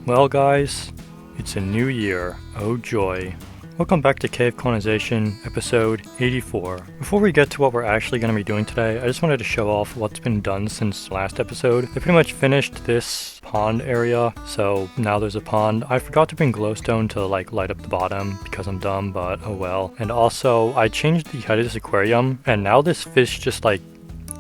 Well guys, it's a new year, oh joy. Welcome back to Cave Colonization, episode 84. Before we get to what we're actually going to be doing today, I just wanted to show off what's been done since last episode. I pretty much finished this pond area, so now there's a pond. I forgot to bring glowstone to light up the bottom because I'm dumb, but oh well. And also, I changed the height of this aquarium, and now this fish just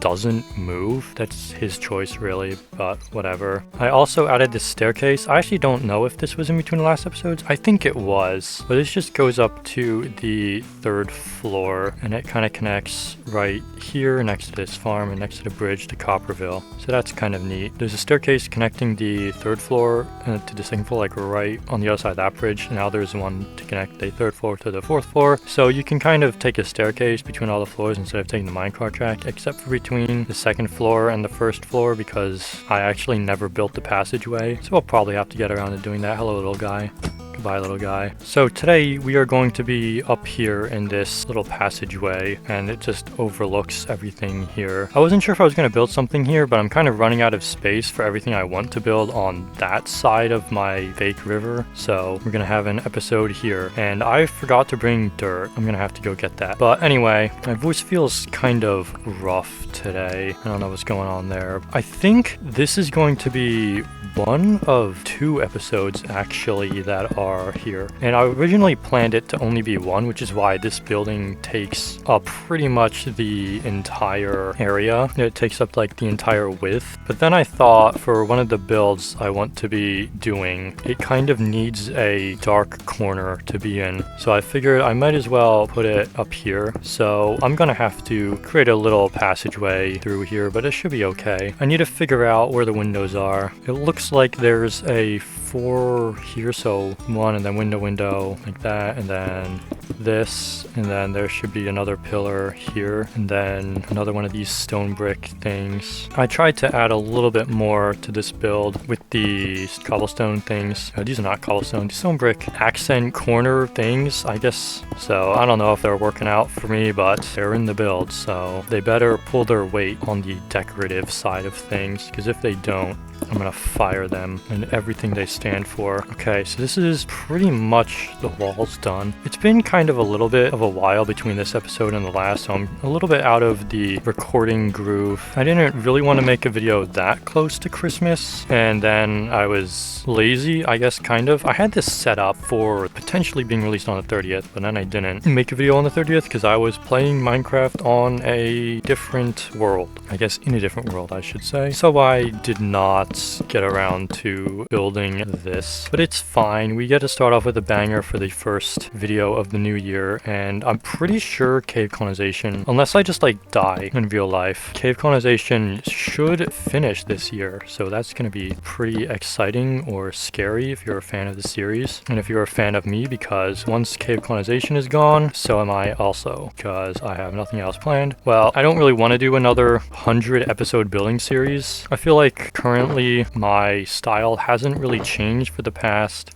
doesn't move. That's his choice really, but whatever. I also added this staircase. I actually don't know if this was in between the last episodes. I think it was, but this just goes up to the third floor and it kind of connects right here next to this farm and next to the bridge to Copperville. So that's kind of neat. There's a staircase connecting the third floor to the second floor, right on the other side of that bridge. Now there's one to connect the third floor to the fourth floor. So you can kind of take a staircase between all the floors instead of taking the minecart track, except for between the second floor and the first floor because I actually never built the passageway. So I'll probably have to get around to doing that. Hello, little guy. Goodbye, little guy. So today we are going to be up here in this little passageway and it just overlooks everything here. I wasn't sure if I was going to build something here, but I'm kind of running out of space for everything I want to build on that side of my fake river. So we're going to have an episode here and I forgot to bring dirt. I'm going to have to go get that. But anyway, my voice feels kind of rough today. I don't know what's going on there. I think this is going to be one of two episodes actually that are here, and I originally planned it to only be one, which is why this building takes up pretty much the entire area. It takes up the entire width, but then I thought for one of the builds I want to be doing, it kind of needs a dark corner to be in, so I figured I might as well put it up here. So I'm gonna have to create a little passageway through here, but it should be okay. I need to figure out where the windows are. It looks like there's a 4 here, so one and then window like that, and then this, and then there should be another pillar here, and then another one of these stone brick things. I tried to add a little bit more to this build with these cobblestone things. These are not cobblestone, these stone brick accent corner things, I guess. So I don't know if they're working out for me, but they're in the build, so they better pull their weight on the decorative side of things, because if they don't, I'm gonna fire them and everything they stand for. Okay, so this is pretty much the walls done. It's been kind of a little bit of a while between this episode and the last, so I'm a little bit out of the recording groove. I didn't really want to make a video that close to Christmas, and then I was lazy, I guess, kind of. I had this set up for potentially being released on the 30th, but then I didn't make a video on the 30th because I was playing Minecraft on a different world. I guess in a different world, I should say. So I did not get around to building this, but it's fine. We get to start off with a banger for the first video of the new year, and I'm pretty sure Cave Colonization, unless I just die in real life, Cave Colonization should finish this year, so that's going to be pretty exciting or scary if you're a fan of the series, and if you're a fan of me, because once Cave Colonization is gone, so am I also, because I have nothing else planned. Well, I don't really want to do another 100 episode building series. I feel like currently my style hasn't really changed for the past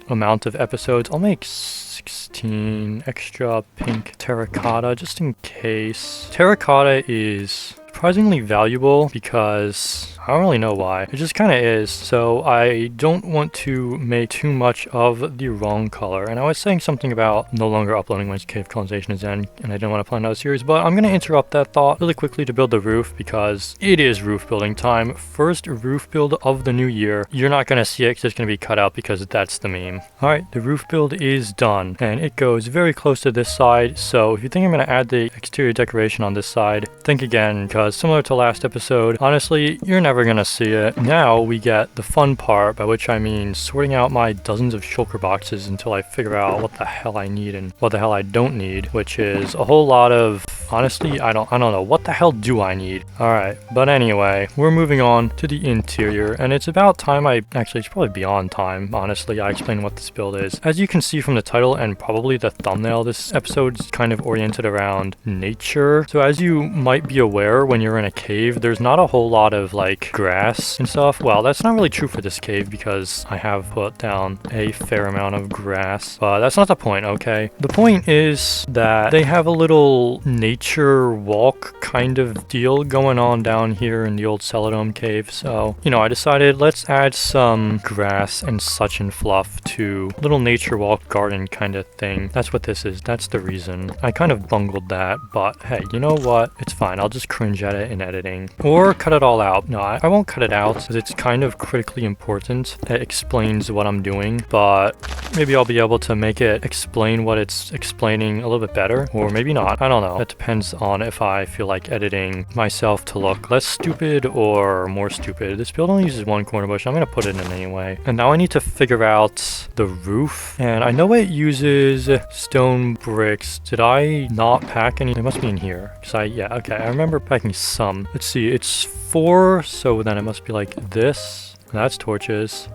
amount of episodes. I'll make 16 extra pink terracotta just in case. Terracotta is surprisingly valuable because I don't really know why. It just kind of is. So I don't want to make too much of the wrong color. And I was saying something about no longer uploading once Cave Colonization is in, and I didn't want to plan another series, but I'm going to interrupt that thought really quickly to build the roof because it is roof building time. First roof build of the new year. You're not going to see it because it's going to be cut out because that's the meme. All right, the roof build is done and it goes very close to this side. So if you think I'm going to add the exterior decoration on this side, think again, because similar to last episode, honestly, you're never gonna see it. Now we get the fun part, by which I mean sorting out my dozens of shulker boxes until I figure out what the hell I need and what the hell I don't need, which is a whole lot of, honestly, I don't know, what the hell do I need? Alright, but anyway, we're moving on to the interior, and it's about time it's probably beyond time, honestly, I explain what this build is. As you can see from the title and probably the thumbnail, this episode's kind of oriented around nature. So as you might be aware, when when you're in a cave, there's not a whole lot of like grass and stuff. Well, that's not really true for this cave because I have put down a fair amount of grass, but that's not the point, okay? The point is that they have a little nature walk kind of deal going on down here in the old Seladome cave. So, you know, I decided let's add some grass and such and fluff to little nature walk garden kind of thing. That's what this is. That's the reason. I kind of bungled that, but hey, you know what? It's fine. I'll just cringe at it in editing. Or cut it all out. No, I won't cut it out because it's kind of critically important. It explains what I'm doing, but maybe I'll be able to make it explain what it's explaining a little bit better, or maybe not. I don't know. That depends on if I feel like editing myself to look less stupid or more stupid. This build only uses one corner bush. I'm going to put it in anyway. And now I need to figure out the roof. And I know it uses stone bricks. Did I not pack any? It must be in here. Yeah, okay. I remember packing some. Let's see. It's 4, so then it must be like this. That's torches.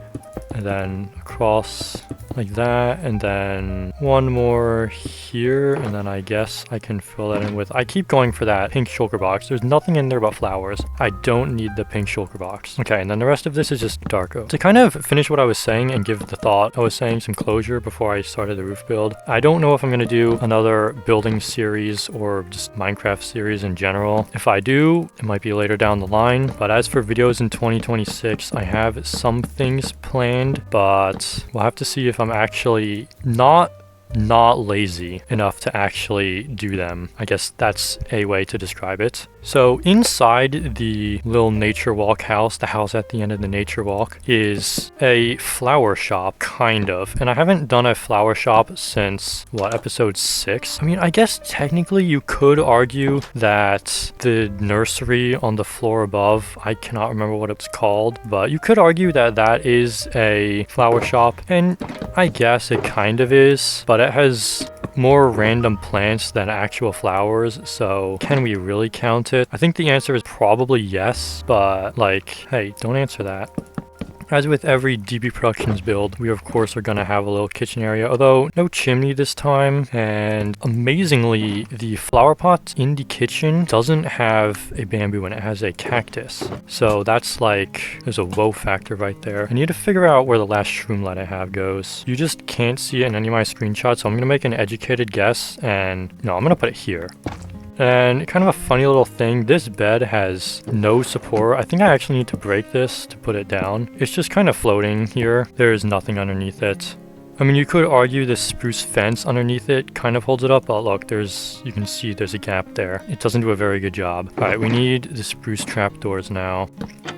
And then across like that, and then one more here, and then I guess I can fill that in with, I keep going for that pink shulker box. There's nothing in there but flowers. I don't need the pink shulker box. Okay, and then the rest of this is just dark oak. To kind of finish what I was saying and give the thought I was saying some closure before I started the roof build, I don't know if I'm going to do another building series or just Minecraft series in general. If I do, it might be later down the line, but as for videos in 2026, I have some things planned, but we'll have to see if I'm actually not lazy enough to actually do them. I guess that's a way to describe it. So inside the little nature walk house, the house at the end of the nature walk, is a flower shop, kind of. And I haven't done a flower shop since, what, episode 6? I mean, I guess technically you could argue that the nursery on the floor above, I cannot remember what it's called, but you could argue that that is a flower shop. And I guess it kind of is, but it has more random plants than actual flowers, so can we really count it? I think the answer is probably yes, but like, hey, don't answer that. As with every DB Productions build, we of course are going to have a little kitchen area, although no chimney this time, and amazingly, the flower pot in the kitchen doesn't have a bamboo and it has a cactus. So that's like, there's a whoa factor right there. I need to figure out where the last shroomlet I have goes. You just can't see it in any of my screenshots, so I'm going to make an educated guess, and no, I'm going to put it here. And kind of a funny little thing, this bed has no support. I think I actually need to break this to put it down. It's just kind of floating here. There is nothing underneath it. I mean, you could argue this spruce fence underneath it kind of holds it up, but look, you can see there's a gap there. It doesn't do a very good job. All right, we need the spruce trapdoors now.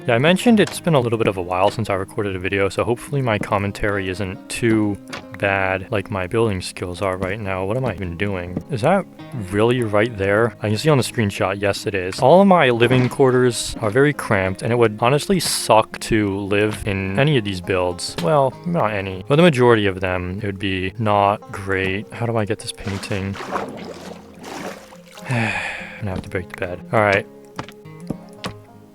Yeah, I mentioned it's been a little bit of a while since I recorded a video, so hopefully my commentary isn't too bad like my building skills are right now. What am I even doing? Is that really right there? I can see on the screenshot, yes it is. All of my living quarters are very cramped, and it would honestly suck to live in any of these builds. Well, not any, but the majority of them, it would be not great. How do I get this painting? I'm gonna have to break the bed. All right.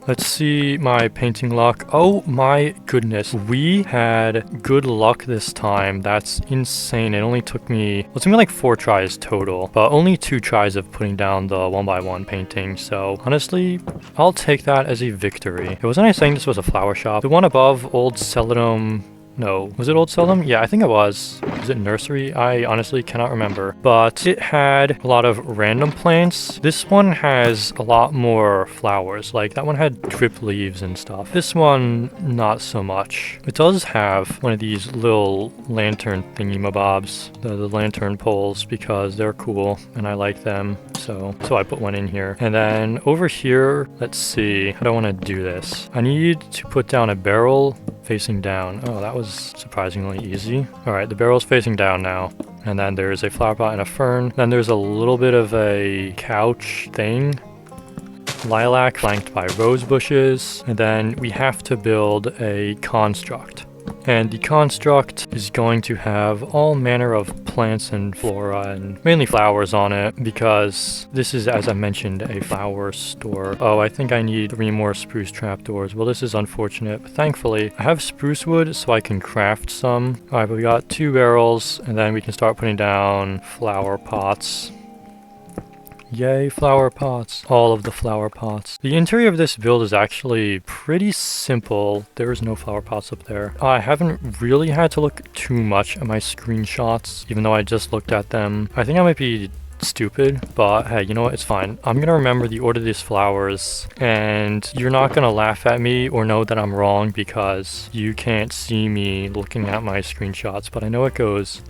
Let's see my painting luck. Oh my goodness. We had good luck this time. That's insane. It only took me, well, it took me like 4 tries total, but only 2 tries of putting down the 1x1 painting. So honestly, I'll take that as a victory. Wasn't I saying this was a flower shop? The one above, Old Seladome. No, was it Old Seldom? Yeah, I think it was. Was it Nursery? I honestly cannot remember. But it had a lot of random plants. This one has a lot more flowers. Like, that one had drip leaves and stuff. This one, not so much. It does have one of these little lantern thingy-mabobs, the lantern poles, because they're cool, and I like them. So I put one in here. And then over here, let's see. How do I want to do this? I need to put down a barrel facing down. Oh, that was surprisingly easy. All right, the barrel's facing down now. And then there's a flower pot and a fern. Then there's a little bit of a couch thing. Lilac flanked by rose bushes. And then we have to build a construct. And the construct is going to have all manner of plants and flora and mainly flowers on it, because this is, as I mentioned, a flower store. Oh, I think I need 3 more spruce trapdoors. Well, this is unfortunate, but thankfully I have spruce wood so I can craft some. All right, but we got 2 barrels, and then we can start putting down flower pots. Yay, flower pots. All of the flower pots. The interior of this build is actually pretty simple. There is no flower pots up there. I haven't really had to look too much at my screenshots, even though I just looked at them. I think I might be stupid, but hey, you know what? It's fine. I'm gonna remember the order of these flowers, and you're not gonna laugh at me or know that I'm wrong because you can't see me looking at my screenshots, but I know it goes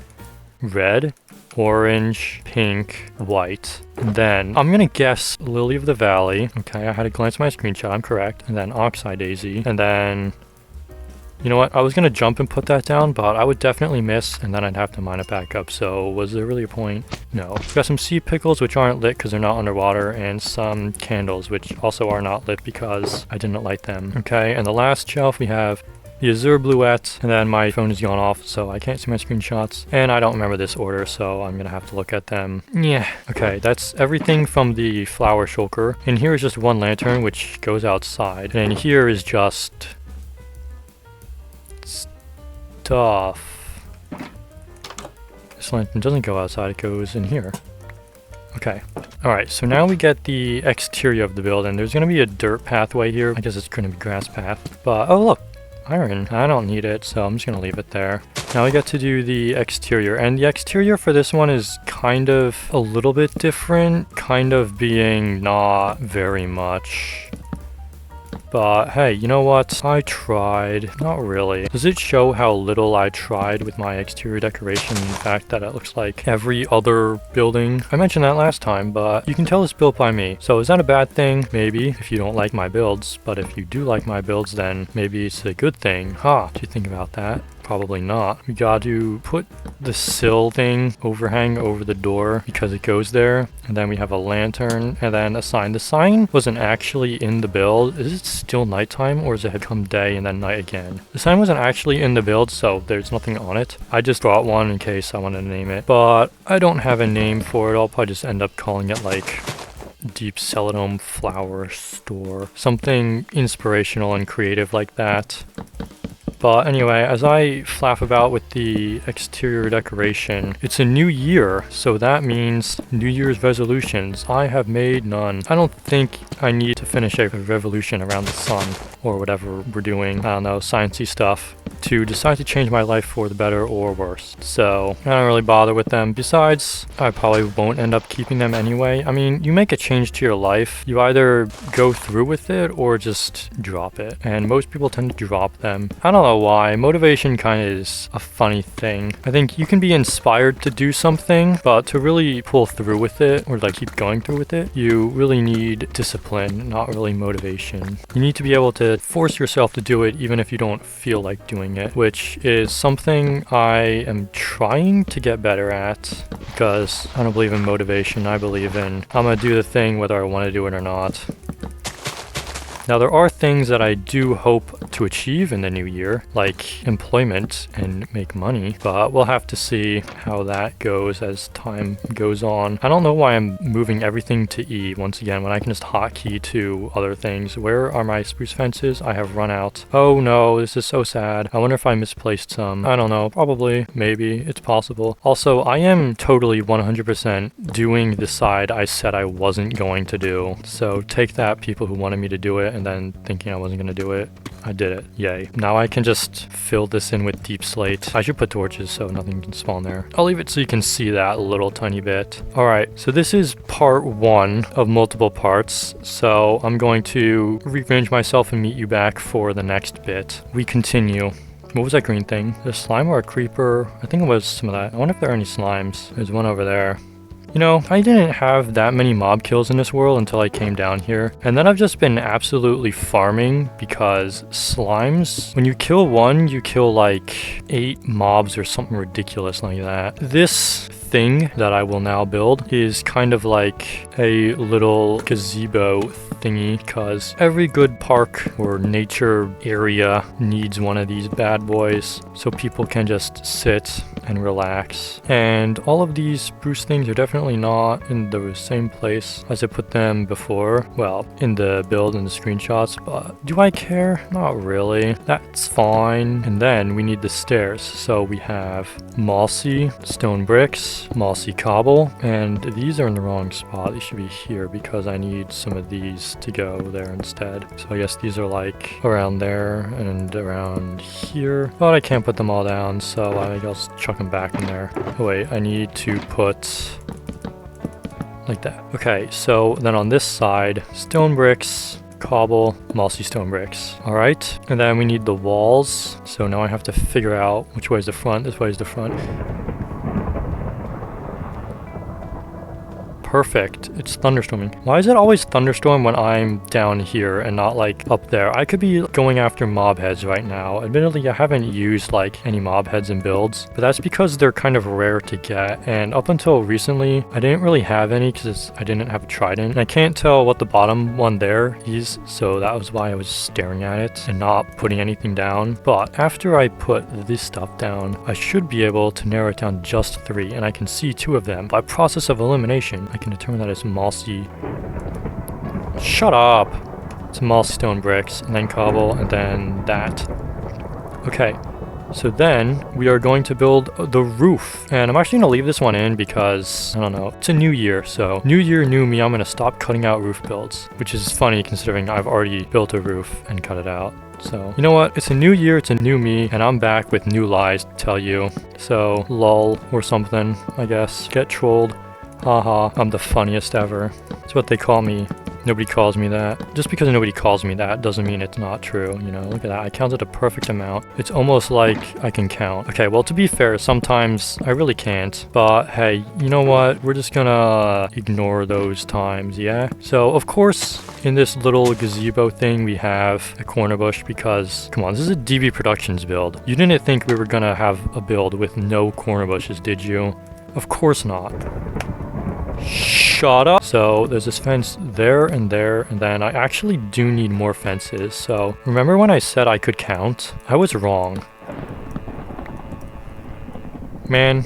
red, orange, pink, white. And then I'm gonna guess Lily of the Valley. Okay, I had to glance at my screenshot. I'm correct. And then Oxeye Daisy. And then, you know what? I was gonna jump and put that down, but I would definitely miss, and then I'd have to mine it back up. So was there really a point? No. We've got some sea pickles, which aren't lit because they're not underwater, and some candles, which also are not lit because I didn't light them. Okay, and the last shelf we have the Azure Bluette, and then my phone has gone off, so I can't see my screenshots, and I don't remember this order, so I'm gonna have to look at them. Yeah. Okay, that's everything from the flower shulker, and here is just one lantern, which goes outside, and here is just stuff. This lantern doesn't go outside, it goes in here. Okay. Alright, so now we get the exterior of the building. There's gonna be a dirt pathway here. I guess it's gonna be grass path, but oh look! Iron. I don't need it, so I'm just gonna leave it there. Now we get to do the exterior, and the exterior for this one is kind of a little bit different, kind of being not very much. But hey, you know what? I tried. Not really. Does it show how little I tried with my exterior decoration? In fact, that it looks like every other building. I mentioned that last time, but you can tell it's built by me. So is that a bad thing? Maybe, if you don't like my builds. But if you do like my builds, then maybe it's a good thing. Do you think about that? Probably not. We got to put the sill thing overhang over the door because it goes there. And then we have a lantern and then a sign. The sign wasn't actually in the build. Is it still nighttime or has it come day and then night again? The sign wasn't actually in the build, so there's nothing on it. I just brought one in case I wanted to name it, but I don't have a name for it. I'll probably just end up calling it like Deep Seladome Flower Store. Something inspirational and creative like that. But anyway, as I flaff about with the exterior decoration, it's a new year, so that means New Year's resolutions. I have made none. I don't think I need to finish a revolution around the sun or whatever we're doing, I don't know, sciencey stuff, to decide to change my life for the better or worse. So I don't really bother with them. Besides, I probably won't end up keeping them anyway. I mean, you make a change to your life, you either go through with it or just drop it. And most people tend to drop them. I don't know why. Motivation kind of is a funny thing. I think you can be inspired to do something, but to really pull through with it or like keep going through with it, you really need discipline, not really motivation. You need to be able to force yourself to do it even if you don't feel like doing it, which is something I am trying to get better at because I don't believe in motivation. I believe in I'm gonna do the thing whether I want to do it or not. Now there are things that I do hope to achieve in the new year, like employment and make money, but we'll have to see how that goes as time goes on. I don't know why I'm moving everything to E once again when I can just hotkey to other things. Where are my spruce fences? I have run out. Oh no, this is so sad. I wonder if I misplaced some. I don't know, probably, maybe, it's possible. Also, I am totally 100% doing the side I said I wasn't going to do. So take that, people who wanted me to do it and then thinking I wasn't going to do it. I did it. Yay. Now I can just fill this in with deep slate. I should put torches so nothing can spawn there. I'll leave it so you can see that a little tiny bit. Alright, so this is part 1 of multiple parts. So I'm going to rearrange myself and meet you back for the next bit. We continue. What was that green thing? A slime or a creeper? I think it was some of that. I wonder if there are any slimes. There's one over there. You know, I didn't have that many mob kills in this world until I came down here. And then I've just been absolutely farming because slimes, when you kill one, you kill like 8 mobs or something ridiculous like that. This thing that I will now build is kind of like a little gazebo thingy, because every good park or nature area needs one of these bad boys so people can just sit and relax. And all of these spruce things are definitely not in the same place as I put them before. Well, in the build and the screenshots, but do I care? Not really. That's fine. And then we need the stairs. So we have mossy stone bricks, mossy cobble, and these are in the wrong spot. They should be here because I need some of these to go there instead. So I guess these are like around there and around here, but I can't put them all down, so I think I'll just chuck them back in there. Oh wait, I need to put like that. Okay, so then on this side, stone bricks, cobble, mossy stone bricks. All right, and then we need the walls. So now I have to figure out which way is the front. This way is the front. Perfect. It's thunderstorming. Why is it always thunderstorm when I'm down here and not like up there? I could be going after mob heads right now. Admittedly, I haven't used like any mob heads in builds, but that's because they're kind of rare to get. And up until recently, I didn't really have any because I didn't have a trident. And I can't tell what the bottom one there is, so that was why I was staring at it and not putting anything down. But after I put this stuff down, I should be able to narrow it down just 3, and I can see 2 of them. By process of elimination, I can determine that it's mossy. Shut up! It's mossy stone bricks, and then cobble, and then that. Okay, so then we are going to build the roof. And I'm actually going to leave this one in because, I don't know, it's a new year. So new year, new me, I'm going to stop cutting out roof builds, which is funny considering I've already built a roof and cut it out. So, you know what? It's a new year, it's a new me, and I'm back with new lies to tell you. So, lol or something, I guess. Get trolled. Haha, I'm the funniest ever. That's what they call me. Nobody calls me that. Just because nobody calls me that doesn't mean it's not true, you know? Look at that, I counted a perfect amount. It's almost like I can count. Okay, well, to be fair, sometimes I really can't. But hey, you know what? We're just gonna ignore those times, yeah? So, of course, in this little gazebo thing, we have a corner bush because, come on, this is a DB Productions build. You didn't think we were gonna have a build with no corner bushes, did you? Of course not. Shut up. So there's this fence there, and then I actually do need more fences. So remember when I said I could count? I was wrong. Man,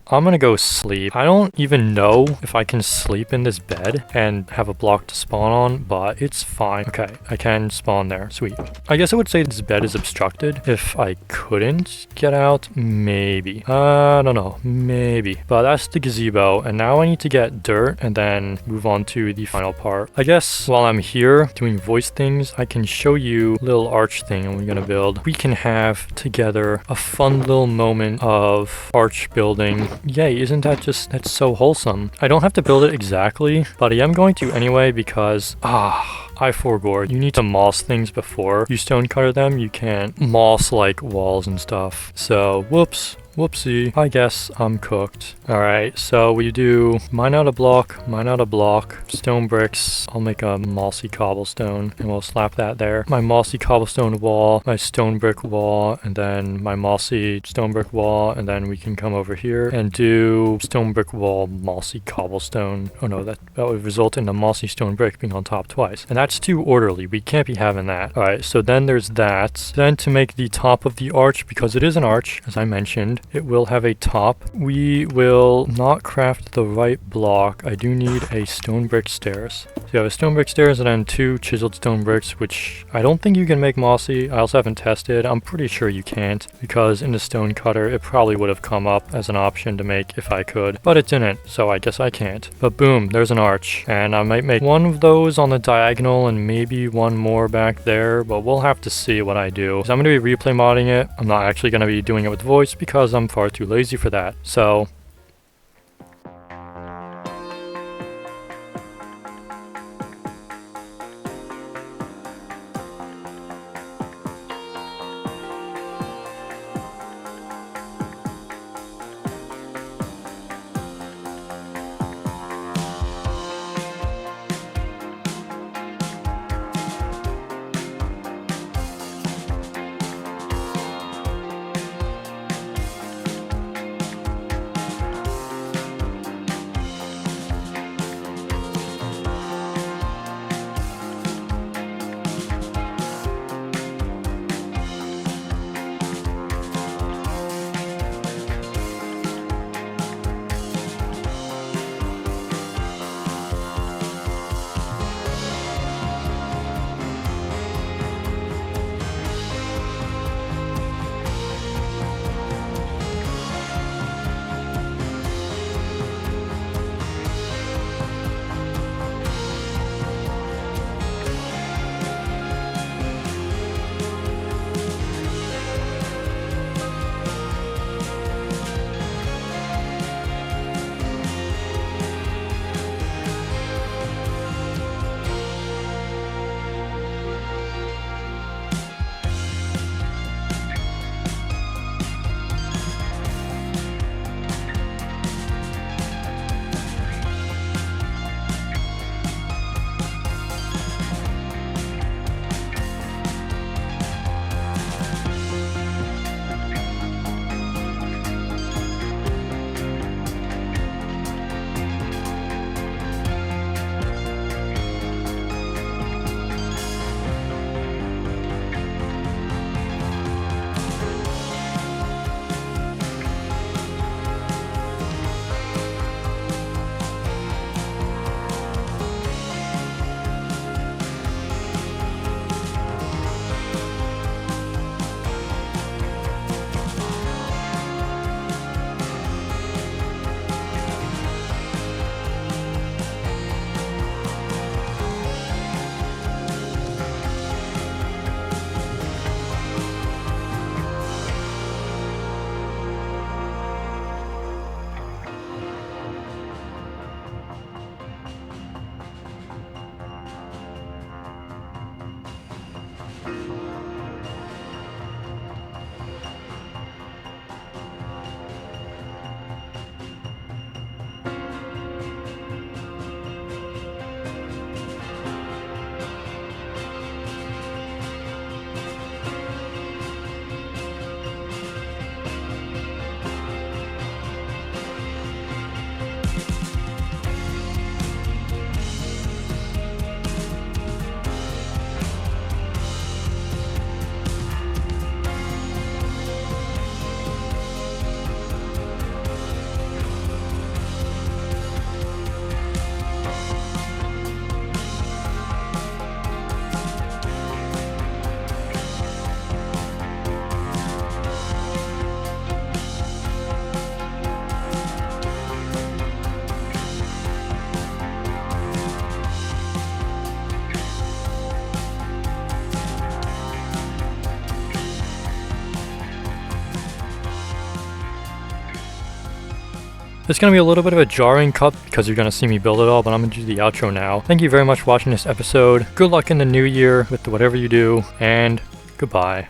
I'm gonna go sleep. I don't even know if I can sleep in this bed and have a block to spawn on, but it's fine. Okay, I can spawn there. Sweet. I guess I would say this bed is obstructed. If I couldn't get out, maybe. I don't know. Maybe. But that's the gazebo, and now I need to get dirt and then move on to the final part. I guess while I'm here doing voice things, I can show you a little arch thing I'm gonna build. We can have together a fun little moment of arch building. Yay, isn't that just, that's so wholesome. I don't have to build it exactly, but I am going to anyway because, I forgot. You need to moss things before you stone cutter them. You can't moss like walls and stuff. So, whoops. Whoopsie. I guess I'm cooked. Alright, so we do mine out a block, stone bricks. I'll make a mossy cobblestone and we'll slap that there. My mossy cobblestone wall, my stone brick wall, and then my mossy stone brick wall, and then we can come over here and do stone brick wall, mossy cobblestone. Oh no, that would result in a mossy stone brick being on top twice. And that's too orderly. We can't be having that. Alright, so then there's that. Then to make the top of the arch, because it is an arch, as I mentioned, it will have a top. We will not craft the right block. I do need a stone brick stairs. So you have a stone brick stairs and then 2 chiseled stone bricks, which I don't think you can make mossy. I also haven't tested. I'm pretty sure you can't because in the stone cutter, it probably would have come up as an option to make if I could, but it didn't, so I guess I can't. But boom, there's an arch, and I might make one of those on the diagonal and maybe one more back there, but we'll have to see what I do. So I'm going to be replay modding it. I'm not actually going to be doing it with voice because I'm far too lazy for that. So It's going to be a little bit of a jarring cut because you're going to see me build it all, but I'm going to do the outro now. Thank you very much for watching this episode. Good luck in the new year with whatever you do, and goodbye.